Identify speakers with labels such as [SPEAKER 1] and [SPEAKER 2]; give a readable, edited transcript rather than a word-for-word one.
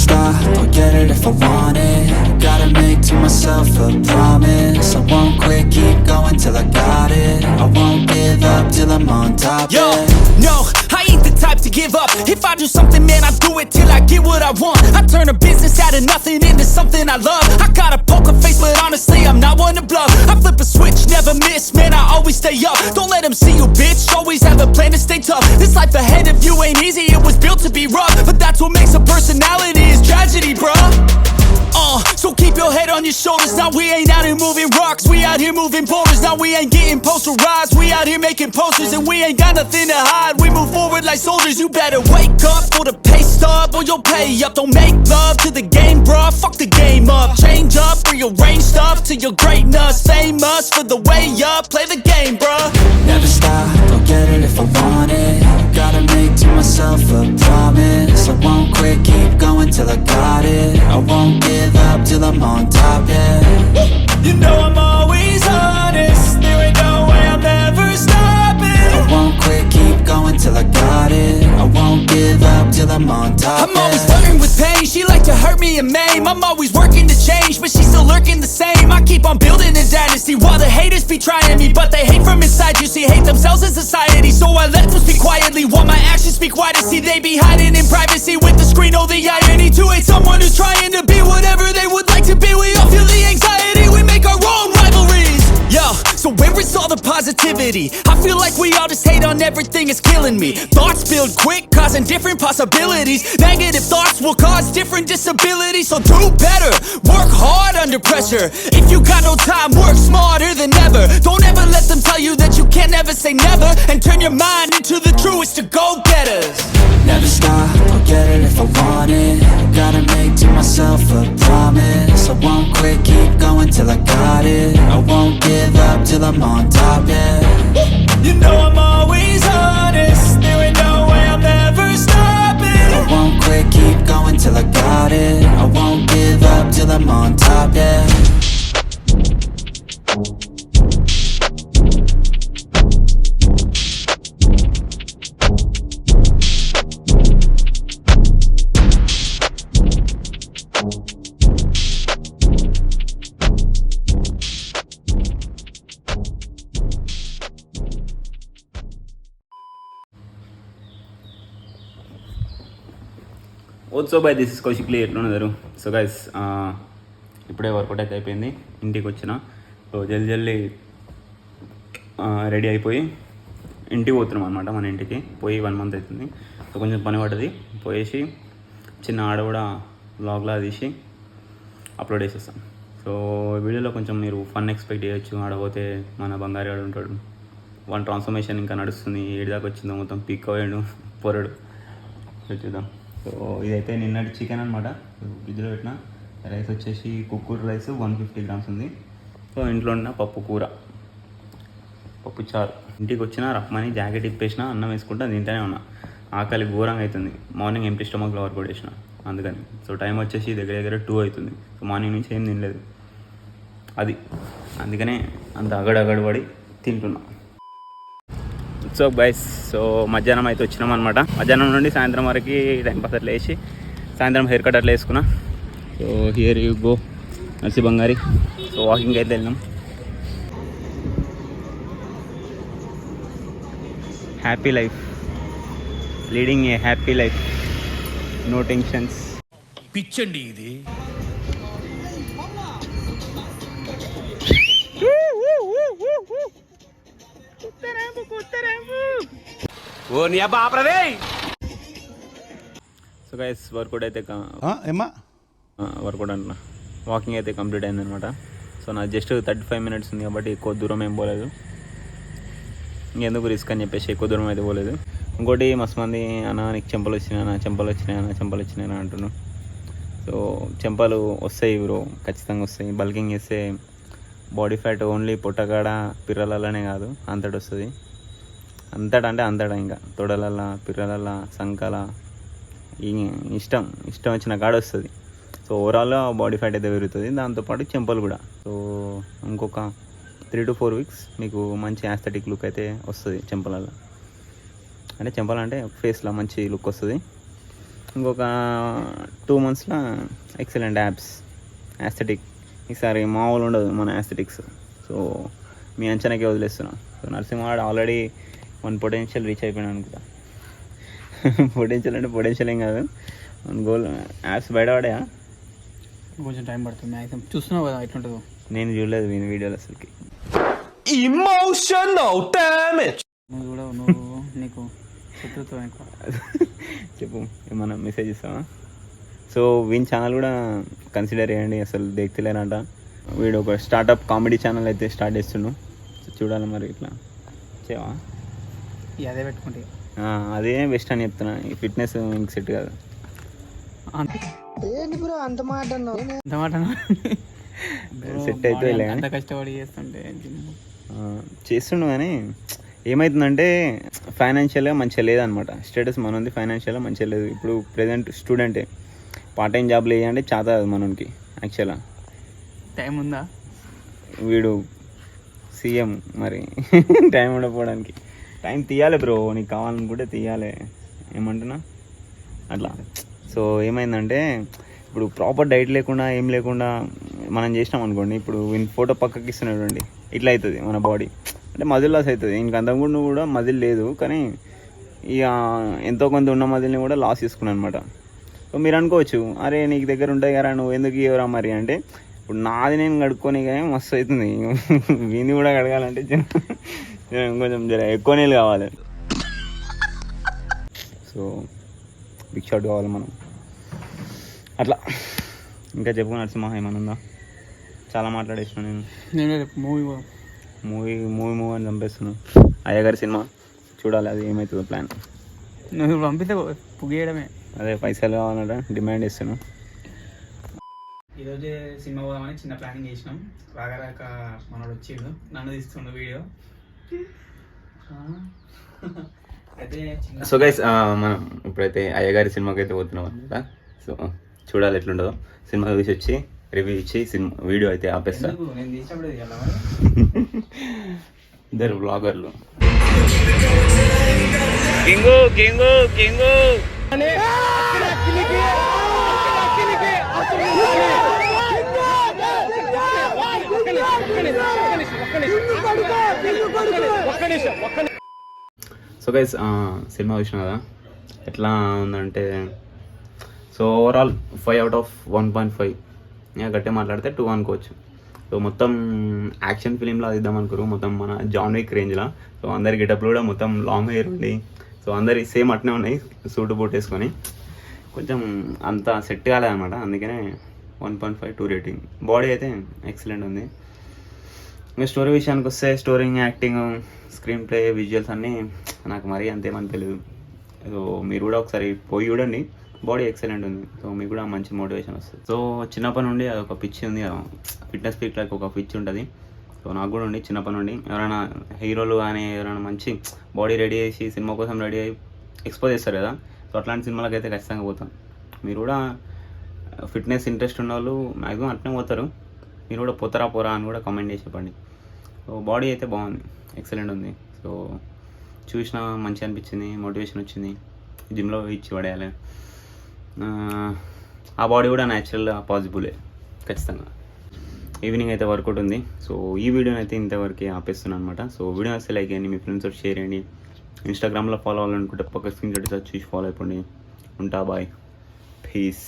[SPEAKER 1] stop, I'll get it if I want it. Gotta make to myself a promise. I won't quit, keep going till I got it. I won't give up till I'm on top.
[SPEAKER 2] Yo, no, I ain't the type to give up. If I do something, man, I do it till I get what I want. I turn a business out of nothing into something I love. I got a poker face, but honestly, I'm not one to bluff. I flip a switch, never miss, man, I always stay up. Don't let them see you, bitch, always have a plan to stay tough. This life ahead of you ain't easy, it was built to be rough. But that's what makes a personality, is tragedy, bruh. So keep your head on your shoulders. Now we ain't out here moving rocks, we out here moving boulders. Now we ain't getting posterized, we out here making posters. And we ain't got nothing to hide, we move forward like soldiers. You better wake up for the pay stub, or you'll pay up. Don't make love to the game, bruh, fuck the game up. Change up, rearrange stuff to your greatness. Famous for the way up, play the game, bruh.
[SPEAKER 1] Never stop, I'll get it if I want it. Gotta make to myself a promise. I won't quit, keep going till I got it. I won't give up till I'm on top, yeah.
[SPEAKER 2] You know I'm always honest, there ain't no way I'm ever stopping.
[SPEAKER 1] I won't quit, keep going till I got it. I won't give up till I'm on top,
[SPEAKER 2] I'm always flirting with pain, she like to hurt me and maim. I'm always working to change, but she's still lurking the same. I keep on building a dynasty while the haters be trying me. But they hate from inside, you see, hate themselves in society. So I let them speak quietly while my actions speak wider. See, they be hiding in privacy with the screen, oh the irony. To hate someone who's trying to be whatever they would like to be. We all feel the anxiety, we make our own rivalries. Yo, so where is all the positivity? I feel like we all just hate on everything, it's killing me. Thoughts build quick, causing different possibilities. Negative thoughts will cause different disabilities. So do better, work hard under pressure. If you got no time, work smarter than ever. Don't ever let them tell you that you can't never say never. And turn your mind into the truest to go-getters.
[SPEAKER 1] Never stop, I'll get it if I want it. Gotta make to myself a promise. I won't quit, keep going till I got it. I won't give up till I'm on top, yeah.
[SPEAKER 2] You know I'm always honest, there ain't no way I'm ever stopping.
[SPEAKER 1] I won't quit, keep going till I got it. I won't give up till I'm on top, yeah.
[SPEAKER 3] So by this is కౌశిక్లీ ఎట్లున్నారు. So guys ఇప్పుడే work out అయితే అయిపోయింది, ఇంటికి వచ్చిన. So జల్దీ ready అయిపోయి ఇంటికి పోతున్నాం అనమాట. మన ఇంటికి పోయి 1 month అవుతుంది. సో కొంచెం పని పడ్డది, పోయేసి చిన్న ఆడ కూడా వ్లాగ్లా తీసి అప్లోడ్ చేసేస్తాం. సో వీడియోలో కొంచెం మీరు ఫన్ ఎక్స్పెక్ట్ చేయొచ్చు. ఆడపోతే మన బంగారు ఆడు ఉంటాడు, వన్ ట్రాన్స్ఫర్మేషన్ ఇంకా నడుస్తుంది, ఏడు దాకా వచ్చిందో మొత్తం పీక్ అయ్యాడు పొరడు. చూద్దాం. సో ఇదైతే నిన్నటి చికెన్ అనమాట, ఫ్రిడ్జ్లో పెట్టిన. రైస్ వచ్చేసి కుక్కూరు రైస్ 150 grams ఉంది. సో ఇంట్లో ఉన్న పప్పు కూర, పప్పు చారు. ఇంటికి వచ్చిన రమ్మని జాకెట్ ఇప్పేసిన, అన్నం వేసుకుంటా తింటూనే ఉన్నా. ఆకలి ఘోరంగా అవుతుంది. మార్నింగ్ ఎంటీ స్టమక్లో వర్కౌట్ చేసిన అందుకని. సో టైం వచ్చేసి దగ్గర 2 అవుతుంది. సో మార్నింగ్ నుంచి ఏం తినలేదు, అందుకనే అంత అగడగడు పడి తింటున్నా. సో గైస్, సో మధ్యాహ్నం అయితే వచ్చినాం అనమాట. మధ్యాహ్నం నుండి సాయంత్రం వరకు టైం పాస్ అట్లా వేసి సాయంత్రం హెయిర్ కట్ అట్లా వేసుకున్నా. సో హియర్ యూ గో నర్సి బంగారి. సో వాకింగ్ అయితే వెళ్ళినాం. Happy life, leading a happy life, no tensions.
[SPEAKER 2] పిచ్చండి ఇది.
[SPEAKER 3] సో గైస్ వర్కౌట్ అయితే వర్కౌట్ అంటున్నా, వాకింగ్ అయితే కంప్లీట్ అయిందనమాట. సో నాకు జస్ట్ 35 minutes ఉంది కాబట్టి ఎక్కువ దూరం ఏం పోలేదు. ఇంకెందుకు రిస్క్ అని చెప్పేసి ఎక్కువ దూరం అయితే పోలేదు. ఇంకోటి మస్తు మంది అన్న నీకు చెంపలు వచ్చినాయి అంటున్నాను. సో చెంపలు వస్తాయి బ్రో, ఖచ్చితంగా వస్తాయి. బల్కింగ్ చేస్తే బాడీ ఫ్యాట్ ఓన్లీ పొట్టగాడ పిర్రలనే కాదు, అంతటి వస్తుంది. అంతటా ఇంకా తొడలల్లా, పిర్రలల్లా, సంకల, ఇష్టం వచ్చిన కాడ వస్తుంది. సో ఓవరాల్గా బాడీ ఫ్యాట్ అయితే పెరుగుతుంది, దాంతోపాటు చెంపలు కూడా. సో ఇంకొక 3 to 4 weeks మీకు మంచి యాస్థెటిక్ లుక్ అయితే వస్తుంది చెంపలల్లో. అంటే చెంపలు అంటే ఫేస్లో మంచి లుక్ వస్తుంది. ఇంకొక 2 monthsలో ఎక్సలెంట్ యాప్స్ యాస్థెటిక్. ఈసారి మామూలు ఉండదు మన యాస్థెటిక్స్. సో మీ అంచనాకే వదిలేస్తున్నాం. సో నరసింహవాడు ఆల్రెడీ 1 పొటెన్షియల్ రీచ్ అయిపోయినా అనుకుంటా. పొటెన్షియల్ అంటే పొటెన్షియల్ ఏం కాదు, మన గోల్ యాప్స్ బయటపడాయా.
[SPEAKER 4] కొంచెం టైం పడుతుంది మ్యాక్సిమం. చూస్తున్నావు కదా ఎట్లుంటుందో.
[SPEAKER 3] నేను చూడలేదు మీ వీడియోలు అసలుకి.
[SPEAKER 2] Emotional damage.
[SPEAKER 4] నువ్వు నీకు శత్రుత్వం ఎక్కువ.
[SPEAKER 3] చెప్పు, ఏమన్నా మెసేజ్ ఇస్తావా? సో వీని ఛానల్ కూడా కన్సిడర్ చేయండి. అసలు దేక్తలేనంట వీడు. ఒక స్టార్టప్ కామెడీ ఛానల్ అయితే స్టార్ట్ చేస్తుండు. చూడాలి మరి ఇట్లా చేయవా?
[SPEAKER 4] అదే పెట్టుకుంటే
[SPEAKER 3] అదే బెస్ట్ అని చెప్తున్నా. ఈ ఫిట్నెస్ ఇంక సెట్ కాదు.
[SPEAKER 4] అంత మాట
[SPEAKER 3] సెట్ అయితే
[SPEAKER 4] అంత కష్టపడి
[SPEAKER 3] చేస్తుండు. కానీ ఏమవుతుందంటే ఫైనాన్షియల్గా మంచిగా లేదనమాట. స్టేటస్ మనది ఫైనాన్షియల్గా మంచిగా లేదు. ఇప్పుడు ప్రజెంట్ స్టూడెంటే, పార్ట్ టైం జాబ్లు వేయాలంటే చేత కాదు మనకి. యాక్చువల్గా
[SPEAKER 4] టైం ఉందా?
[SPEAKER 3] వీడు సీఎం మరి టైం ఉండకపోవడానికి. టైం తీయాలి బ్రో, నీకు కావాలనుకుంటే తీయాలి. ఏమంటున్నా అట్లా. సో ఏమైందంటే ఇప్పుడు ప్రాపర్ డైట్ లేకుండా ఏం లేకుండా మనం చేసినాం అనుకోండి. ఇప్పుడు వీని ఫోటో పక్కకి ఇస్తున్నాడు, ఇట్లా అవుతుంది మన బాడీ. అంటే మజిల్ లాస్ అవుతుంది. ఇంకంతకుముందు కూడా మజిల్ లేదు, కానీ ఇక ఎంతో కొంత ఉన్న మజిల్ని కూడా లాస్ చేసుకున్నాను అనమాట. సో మీరు అనుకోవచ్చు, అరే నీకు దగ్గర ఉంటాయి కదా, నువ్వు ఎందుకు ఇవ్వరా మరి అంటే, ఇప్పుడు నాది నేను కడుక్కొని కానీ మస్తు అవుతుంది. వీని కూడా కడగాలంటే కొంచెం జర ఎక్కువ నీళ్ళు కావాలి. సో బిగ్ షాట్ కావాలి మనం అట్లా. ఇంకా చెప్పు నరసింహ, ఏమన్నా ఉందా? చాలా మాట్లాడేసిన
[SPEAKER 4] నేను మూవీ
[SPEAKER 3] అని చంపేస్తున్నాను. అయ్యగారి సినిమా చూడాలి, అది ఏమవుతుందో ప్లాన్.
[SPEAKER 4] నువ్వు పంపితే పుగేయడమే.
[SPEAKER 3] అదే పైసలు కావాలంట డిమాండ్ చేస్తున్నాను.
[SPEAKER 4] ఈరోజే సినిమా పోదామని చిన్న ప్లానింగ్ చేసినాం. రాక మనోడు వచ్చిండు, నన్ను తీస్తుండు వీడియో. అయితే
[SPEAKER 3] సో గైస్, మనం ఇప్పుడైతే అయ్యగారి సినిమాకి అయితే పోతున్నాం అనమాట. సో చూడాలి ఎట్లుంటుందో. సినిమా చూసి వచ్చి రివ్యూ ఇచ్చి సినిమా వీడియో అయితే ఆపేస్తా.
[SPEAKER 4] నేను తీసినప్పుడు
[SPEAKER 3] ఇద్దరు బ్లాగర్లు. King king king so guys, cinema చూసినా కదా, ఎట్లా ఉందంటే, సో ఓవరాల్ 5/1.5. గట్టిగా మాట్లాడితే 2 అనుకోవచ్చు. సో మొత్తం యాక్షన్ ఫిలింలో అది ఇద్దాం అనుకోరు, మొత్తం మన జాన్ విక్ రేంజ్లో. సో అందరి గెటప్లు కూడా మొత్తం లాంగ్ హెయిర్ ఉండి, సో అందరి సేమ్ అట్నే ఉన్నాయి, సూట్ బూట్ వేసుకొని. కొంచెం అంత సెట్ కాలేదన్నమాట, అందుకనే 1.5 2 రేటింగ్. బాడీ అయితే ఎక్సలెంట్ ఉంది. ఇంకా స్టోరీ విషయానికి వస్తే, storing, acting, screen play, visuals అన్నీ నాకు మరీ అంతేమనిపించలేదు. సో మీరు కూడా ఒకసారి పోయి చూడండి. బాడీ ఎక్సలెంట్ ఉంది. సో మీకు కూడా మంచి మోటివేషన్ వస్తుంది. సో చిన్నప్పటి నుండి అది ఒక పిచ్ ఉంది, ఫిట్నెస్ పీక్ లైక్ ఒక పిచ్ ఉంటుంది. సో నాకు కూడా ఉండి చిన్నప్పటి నుండి. ఎవరైనా హీరోలు కానీ ఎవరైనా మంచి బాడీ రెడీ చేసి సినిమా కోసం రెడీ అయ్యి ఎక్స్పోజ్ చేస్తారు కదా, సో అట్లాంటి సినిమాలకు అయితే ఖచ్చితంగా పోతాం. మీరు కూడా ఫిట్నెస్ ఇంట్రెస్ట్ ఉన్న వాళ్ళు మ్యాక్సిమం అట్నే పోతారు. మీరు కూడా పోతారా అని కూడా కామెంట్ చేసి చెప్పండి. సో బాడీ అయితే బాగుంది, ఎక్సలెంట్ ఉంది. సో చూసినా మంచిగా అనిపించింది, మోటివేషన్ వచ్చింది. జిమ్లో ఇచ్చి పడేయాలి. ఆ బాడీ కూడా న్యాచురల్ పాసిబులే ఖచ్చితంగా. ఈవినింగ్ అయితే వర్కౌట్ ఉంది. సో ఈ వీడియోని అయితే ఇంతవరకు ఆపేస్తున్నాను అనమాట. సో వీడియో వస్తే లైక్ చేయండి, మీ ఫ్రెండ్స్ తోటి షేర్ చేయండి. ఇన్స్టాగ్రామ్లో ఫాలో అవ్వాలనుకుంటే పక్క స్క్రీన్ షాట్ చూసి ఫాలో అయిపోండి. ఉంటా, బాయ్, పీస్.